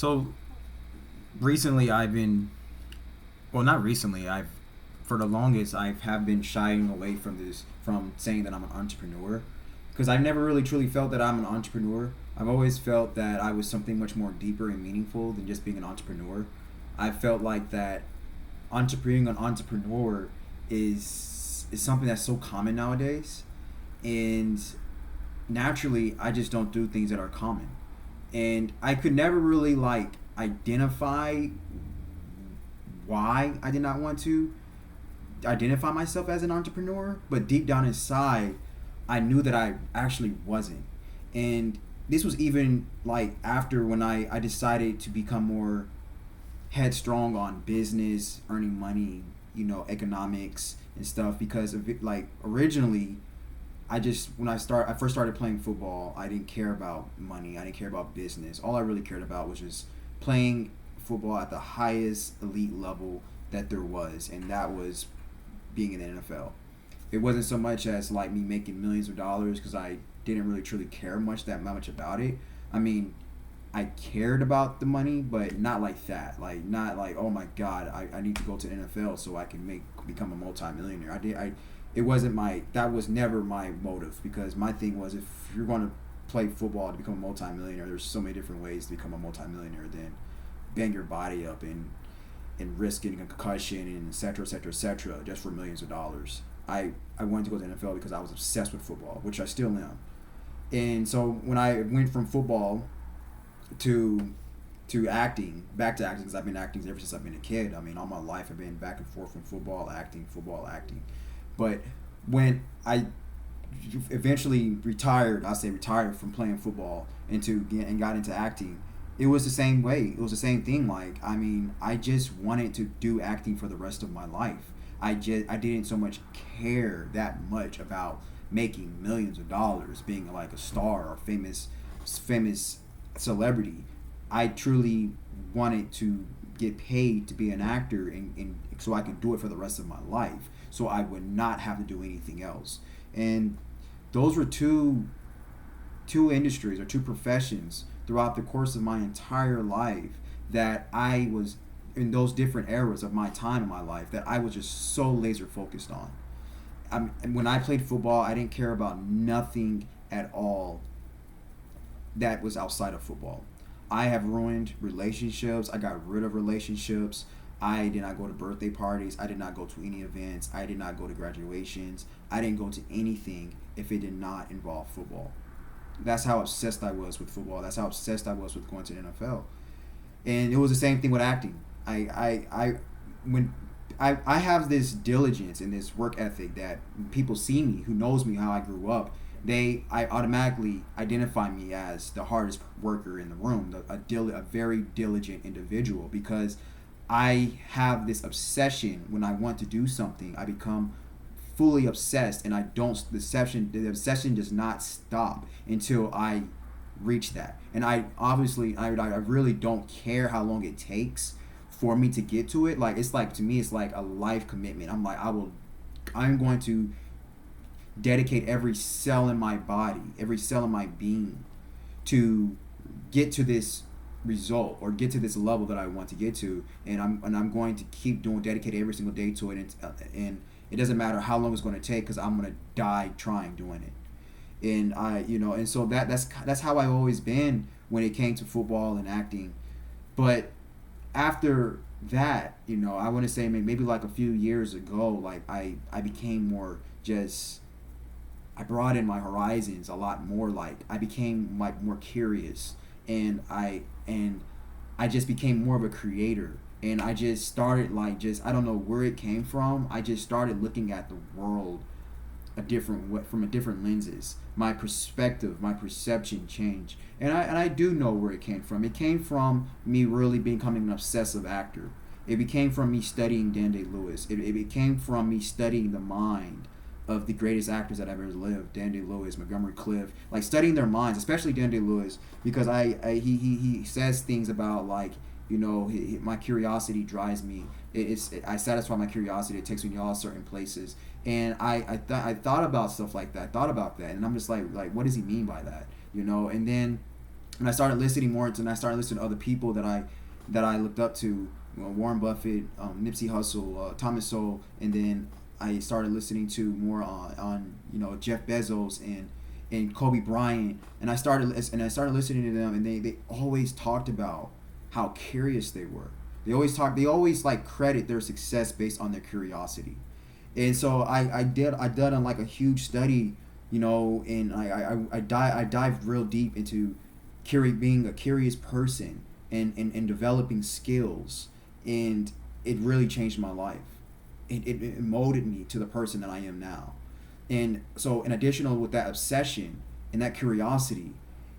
So recently, I've been well, not recently. I've for the longest I have been shying away from saying that I'm an entrepreneur, because I've never really truly felt that I'm an entrepreneur. I've always felt that I was something much more deeper and meaningful than just being an entrepreneur. I felt like that being an entrepreneur is something that's so common nowadays, and naturally I just don't do things that are common, and I could never really like identify why I did not want to identify myself as an entrepreneur, but deep down inside, I knew that I actually wasn't. And this was even like after when I decided to become more headstrong on business, earning money, economics and stuff, because of it, like originally I just I first started playing football, I didn't care about money, I didn't care about business. All I really cared about was just playing football at the highest elite level that there was, and that was being in the NFL. It wasn't so much as like me making millions of dollars, because I didn't really truly care that much about it. I mean, I cared about the money, but not like that. Like not like, oh my God, I need to go to the NFL so I can become a multimillionaire. It wasn't my that was never my motive, because my thing was, if you're going to play football to become a multimillionaire, there's so many different ways to become a multimillionaire than bang your body up and risk getting a concussion and et cetera, et cetera, et cetera, just for millions of dollars. I wanted to go to the NFL because I was obsessed with football, which I still am. And so when I went from football to acting, back to acting, because I've been acting ever since I've been a kid. I mean, all my life I've been back and forth from football, acting. But when I eventually retired, I say retired from playing football and got into acting, it was the same way. It was the same thing. Like, I mean, I just wanted to do acting for the rest of my life. I didn't so much care that much about making millions of dollars, being like a star or famous celebrity. I truly wanted to get paid to be an actor, and so I could do it for the rest of my life, so I would not have to do anything else. And those were two industries or two professions throughout the course of my entire life that I was in those different eras of my time in my life that I was just so laser focused on. And when I played football, I didn't care about nothing at all that was outside of football. I have ruined relationships. I got rid of relationships. I did not go to birthday parties. I did not go to any events. I did not go to graduations. I didn't go to anything if it did not involve football. That's how obsessed I was with football. That's how obsessed I was with going to the NFL. And it was the same thing with acting. When I have this diligence and this work ethic that people see me, who knows me, how I grew up, I automatically identify me as the hardest worker in the room, a very diligent individual, because I have this obsession. When I want to do something, I become fully obsessed, and I don't the obsession does not stop until I reach that. And I really don't care how long it takes for me to get to it. Like, it's like, to me, it's like a life commitment. I'm going to dedicate every cell in my body, every cell in my being, to get to this result or get to this level that I want to get to. And I'm going to keep dedicating every single day to it. And it doesn't matter how long it's going to take, because I'm going to die trying doing it. And and so that's how I've always been when it came to football and acting. But after that, I want to say maybe like a few years ago, like I became more just, I broadened my horizons a lot more. Like, I became like more curious, and I just became more of a creator. And I just started, like, just, I don't know where it came from. I just started looking at the world from a different lenses. My perspective, my perception changed, and I do know where it came from. It came from me really becoming an obsessive actor. It became from me studying Dante Lewis. It came from me studying the mind of the greatest actors that ever lived, Dante Lewis, Montgomery Clift, like studying their minds, especially Dante Lewis, because he says things about, like, my curiosity drives me. I satisfy my curiosity. It takes me to all certain places, and I thought about stuff like that. I thought about that, and I'm just like, what does he mean by that? And then And I started listening more to, and I started listening to other people that I looked up to, Warren Buffett, Nipsey Hussle, Thomas Sowell, and then I started listening to more on Jeff Bezos and Kobe Bryant, and I started listening to them, and they always talked about how curious they were. They always like credit their success based on their curiosity. And so I did on like a huge study, and I dived real deep into being a curious person and developing skills, and it really changed my life. It molded me to the person that I am now. And so in additional with that obsession and that curiosity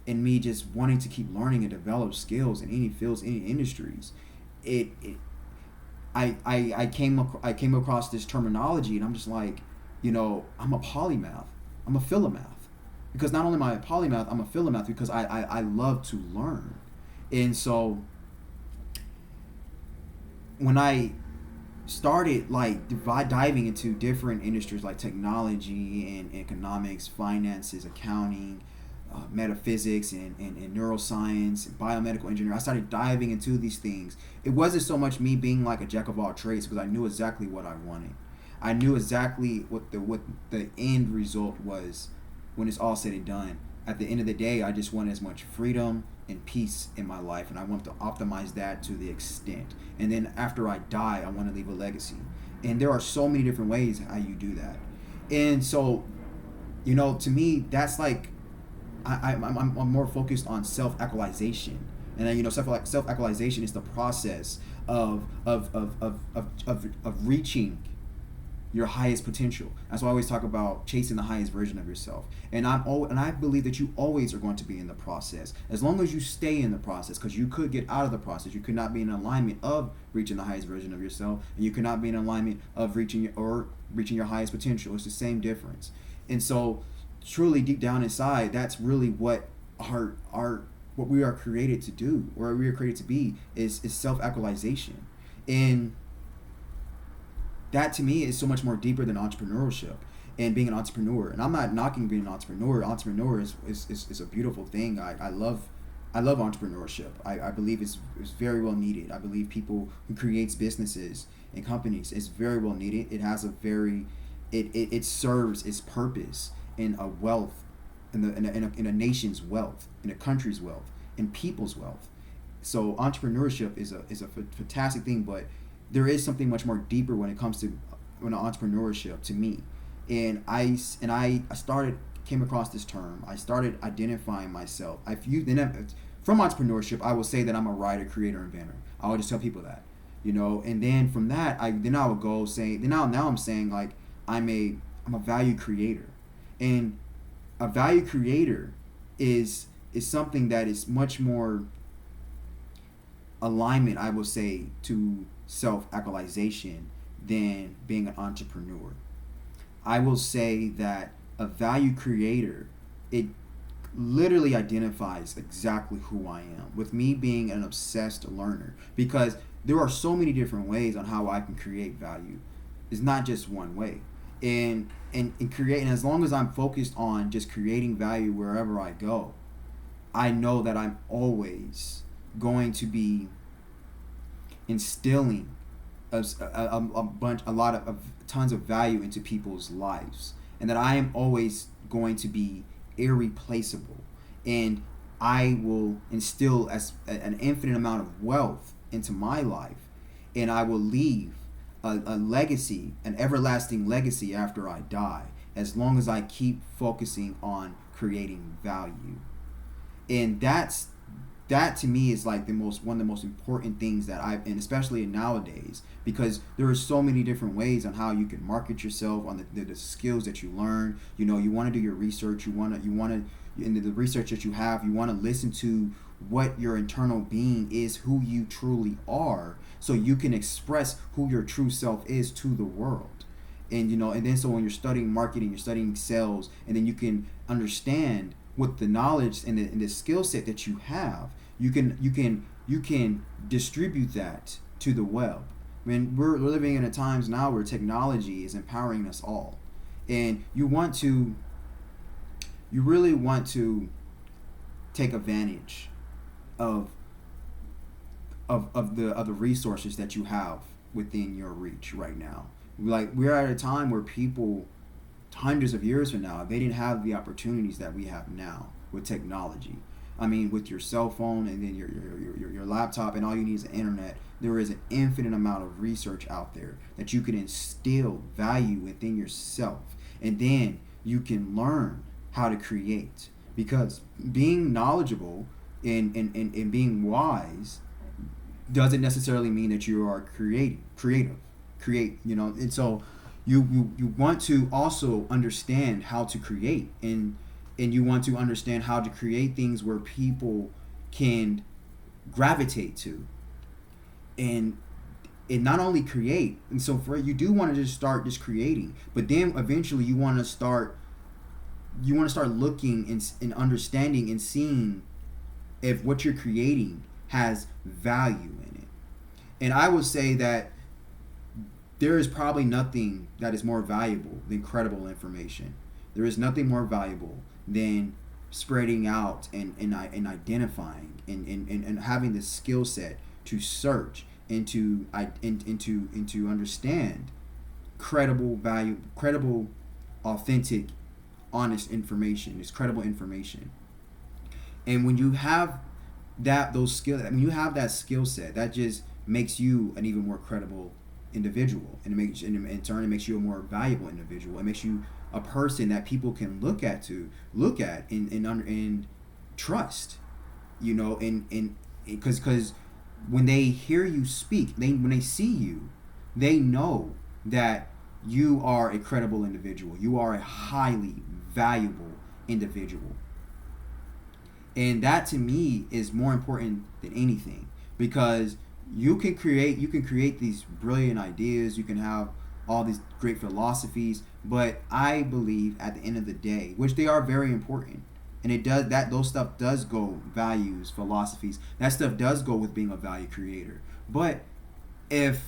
and me just wanting to keep learning and develop skills in any fields, any industries, I came across this terminology, and I'm just like, I'm a polymath. I'm a philomath. Because not only am I a polymath, I'm a philomath because I love to learn. And so when I started like diving into different industries like technology and economics, finances, accounting, metaphysics, and neuroscience, and biomedical engineering, I started diving into these things. It wasn't so much me being like a jack of all trades, because I knew exactly what I wanted. I knew exactly what the end result was when it's all said and done. At the end of the day, I just want as much freedom and peace in my life, and I want to optimize that to the extent. And then after I die, I want to leave a legacy. And there are so many different ways how you do that. And so, to me, that's like I'm more focused on self-actualization. And then self-actualization is the process of reaching your highest potential. That's why I always talk about chasing the highest version of yourself. And I believe that you always are going to be in the process, as long as you stay in the process, because you could get out of the process. You could not be in alignment of reaching the highest version of yourself, and you could not be in alignment of reaching your highest potential. It's the same difference. And so, truly deep down inside, that's really what what we are created to do, or we are created to be, is self-actualization. And that to me is so much more deeper than entrepreneurship and being an entrepreneur. And I'm not knocking being an entrepreneur. Entrepreneur is a beautiful thing. I love entrepreneurship. I believe it's very well needed. I believe people who creates businesses and companies is very well needed. It has it serves its purpose in a wealth, in a nation's wealth, in a country's wealth, in people's wealth. So entrepreneurship is a fantastic thing, but there is something much more deeper when it comes to entrepreneurship to me. And I came across this term. I started identifying myself. From entrepreneurship, I will say that I'm a writer, creator, inventor. I would just tell people that, and then from that, I would go say, now I'm saying like I'm a value creator. And a value creator is something that is much more alignment, I will say, to self-actualization than being an entrepreneur. I will say that a value creator, it literally identifies exactly who I am, with me being an obsessed learner, because there are so many different ways on how I can create value. It's not just one way. And as long as I'm focused on just creating value wherever I go, I know that I'm always going to be instilling tons of value into people's lives, and that I am always going to be irreplaceable, and I will instill an infinite amount of wealth into my life, and I will leave a legacy, an everlasting legacy after I die, as long as I keep focusing on creating value. And that to me is like one of the most important things that and especially nowadays, because there are so many different ways on how you can market yourself, on the skills that you learn. You want to do your research. You want to in the research that you have, you want to listen to what your internal being is, who you truly are, so you can express who your true self is to the world. And and then so when you're studying marketing, you're studying sales, and then you can understand with the knowledge and the skill set that you have, you can distribute that to the web. I mean, we're living in a times now where technology is empowering us all, and you really want to take advantage of of the resources that you have within your reach right now. Like, we're at a time where people hundreds of years from now, they didn't have the opportunities that we have now with technology. I mean, with your cell phone and then your laptop, and all you need is the internet. There is an infinite amount of research out there that you can instill value within yourself, and then you can learn how to create. Because being knowledgeable and being wise doesn't necessarily mean that you are create, and so you want to also understand how to create, and you want to understand how to create things where people can gravitate to, and not only create. And so for you do want to just start just creating, but then eventually you want to start looking and understanding and seeing if what you're creating has value in it. And I would say that there is probably nothing that is more valuable than credible information. There is nothing more valuable than spreading out and identifying and having the skill set to search and to understand credible, authentic, honest information. It's credible information. And when you have when you have that skill set, that just makes you an even more credible individual, and in turn it makes you a more valuable individual. It makes you a person that people can look at and trust, and because when they hear you speak, when they see you, they know that you are a credible individual. You are a highly valuable individual. And that to me is more important than anything, because you can create these brilliant ideas, you can have all these great philosophies, but I believe at the end of the day, which they are very important, and those stuff does go, values, philosophies, that stuff does go with being a value creator. But if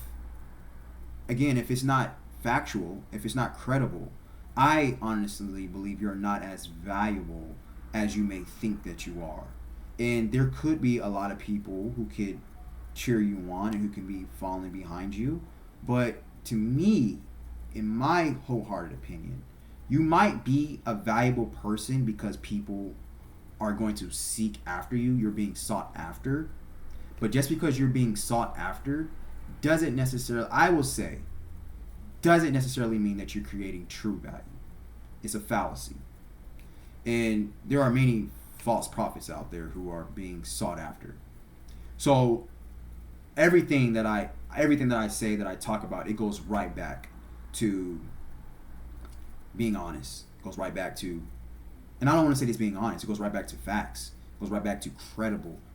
it's not factual, if it's not credible, I honestly believe you're not as valuable as you may think that you are. And there could be a lot of people who could cheer you on and who can be falling behind you, but to me, in my wholehearted opinion, you might be a valuable person because people are going to seek after you. You're being sought after. But just because you're being sought after doesn't necessarily mean that you're creating true value. It's a fallacy. And there are many false prophets out there who are being sought after. So everything that I say, that I talk about, it goes right back to being honest. It goes right back to, and I don't want to say this being honest, it goes right back to facts. It goes right back to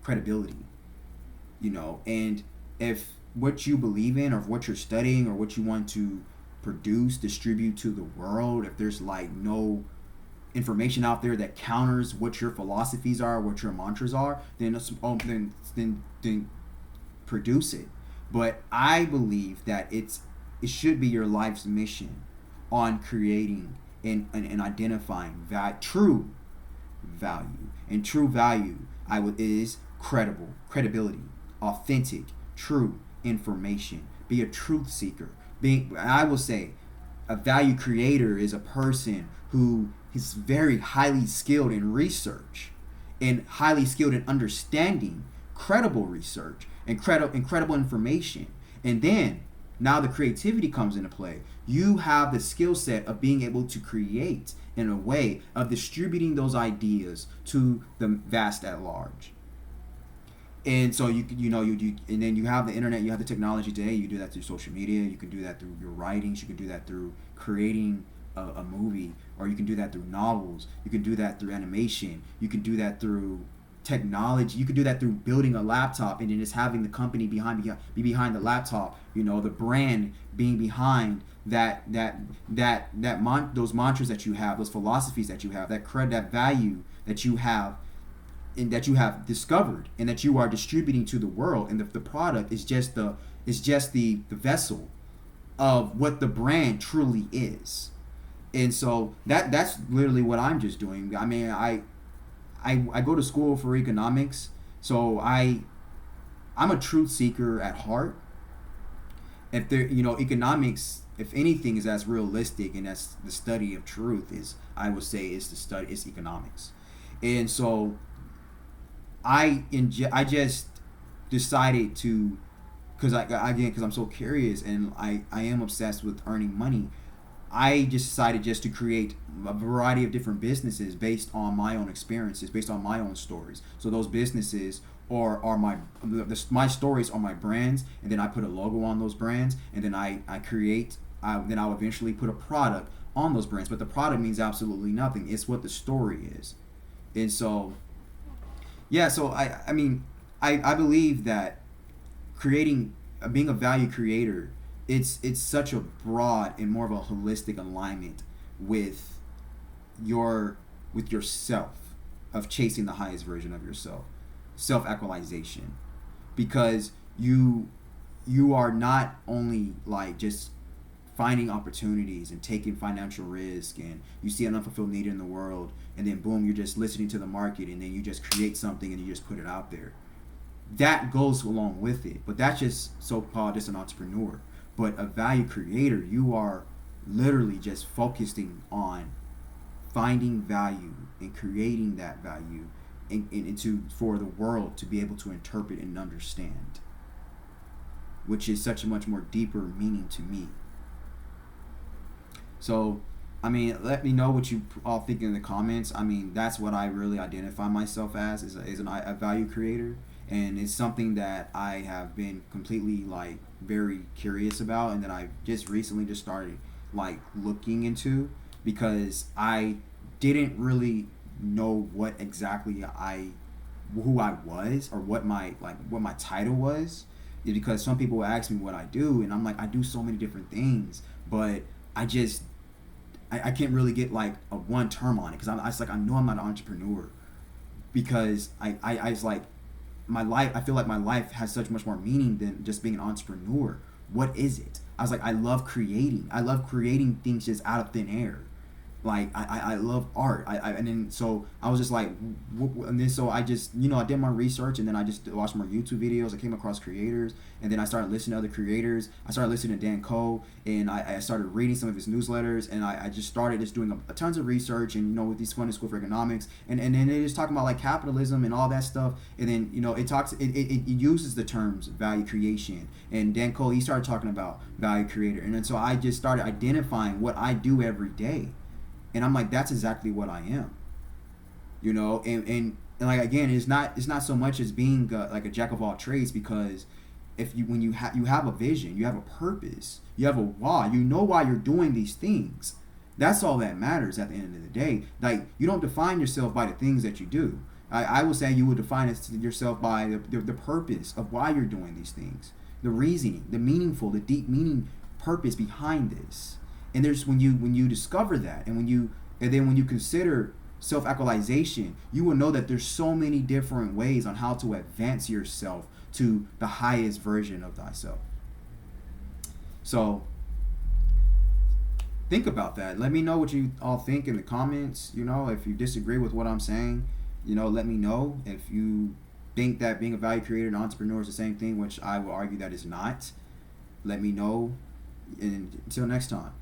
credibility. And if what you believe in, or what you're studying, or what you want to produce, distribute to the world, if there's like no information out there that counters what your philosophies are, what your mantras are, then produce it. But I believe that it should be your life's mission on creating and identifying true value. And true value is credibility, authentic, true information. Be a truth seeker. I will say, a value creator is a person who is very highly skilled in research and highly skilled in understanding credible research and credible information. And then now the creativity comes into play. You have the skill set of being able to create in a way of distributing those ideas to the vast at large. And so and then you have the internet, you have the technology today. You do that through social media. You can do that through your writings. You can do that through creating a movie, or you can do that through novels. You can do that through animation. You can do that through technology. You can do that through building a laptop and then just having the company be behind the laptop. The brand being behind those mantras that you have, those philosophies that you have, that value that you have, and that you have discovered, and that you are distributing to the world. And the product is just the vessel of what the brand truly is. And so that's literally what I'm just doing. I mean, I go to school for economics, so I'm a truth seeker at heart. If there, economics, if anything is as realistic and that's the study of truth, is, I would say, is the study, is economics. And so I just decided to, because I'm so curious and I am obsessed with earning money. I just decided just to create a variety of different businesses based on my own experiences, based on my own stories. So those businesses are my stories are my brands, and then I put a logo on those brands, and then then I'll eventually put a product on those brands. But the product means absolutely nothing. It's what the story is. And so, yeah, so I mean, I believe that being a value creator, it's such a broad and more of a holistic alignment with yourself, of chasing the highest version of yourself, self-actualization, because you are not only like just finding opportunities and taking financial risk, and you see an unfulfilled need in the world, and then boom, you're just listening to the market, and then you just create something and you just put it out there. That goes along with it, but that's just so-called just an entrepreneur. But a value creator, you are literally just focusing on finding value and creating that value for the world to be able to interpret and understand, which is such a much more deeper meaning to me. So, I mean, let me know what you all think in the comments. I mean, that's what I really identify myself as, is a value creator. And it's something that I have been completely like very curious about, and that I just recently just started like looking into, because I didn't really know what exactly who I was, or what my title was. Because some people ask me what I do, and I'm like, I do so many different things, but I can't really get like a one term on it, because I know I'm not an entrepreneur, because I was like, my life, I feel like my life has such much more meaning than just being an entrepreneur. What is it? I was like, I love creating things just out of thin air. Like I love art. And then so I was just like, and then so I just I did my research, and then I just watched more YouTube videos. I came across creators, and then I started listening to other creators. I started listening to Dante, and I started reading some of his newsletters, and I just started just doing a tons of research, and with these fun school for economics, and then they just talking about like capitalism and all that stuff, and then it uses the terms value creation, and Dante, he started talking about value creator, and then so I just started identifying what I do every day. And I'm like, that's exactly what I am, and like, again, it's not so much as being like a jack of all trades, because when you have a vision, you have a purpose, you have a why, why you're doing these things. That's all that matters at the end of the day. Like, you don't define yourself by the things that you do. I would say you would define yourself by the purpose of why you're doing these things, the reasoning, the meaningful, the deep meaning, purpose behind this. And there's when you discover that, and then when you consider self-actualization, you will know that there's so many different ways on how to advance yourself to the highest version of thyself. So think about that. Let me know what you all think in the comments. If you disagree with what I'm saying, let me know. If you think that being a value creator and entrepreneur is the same thing, which I will argue that is not, let me know. And until next time.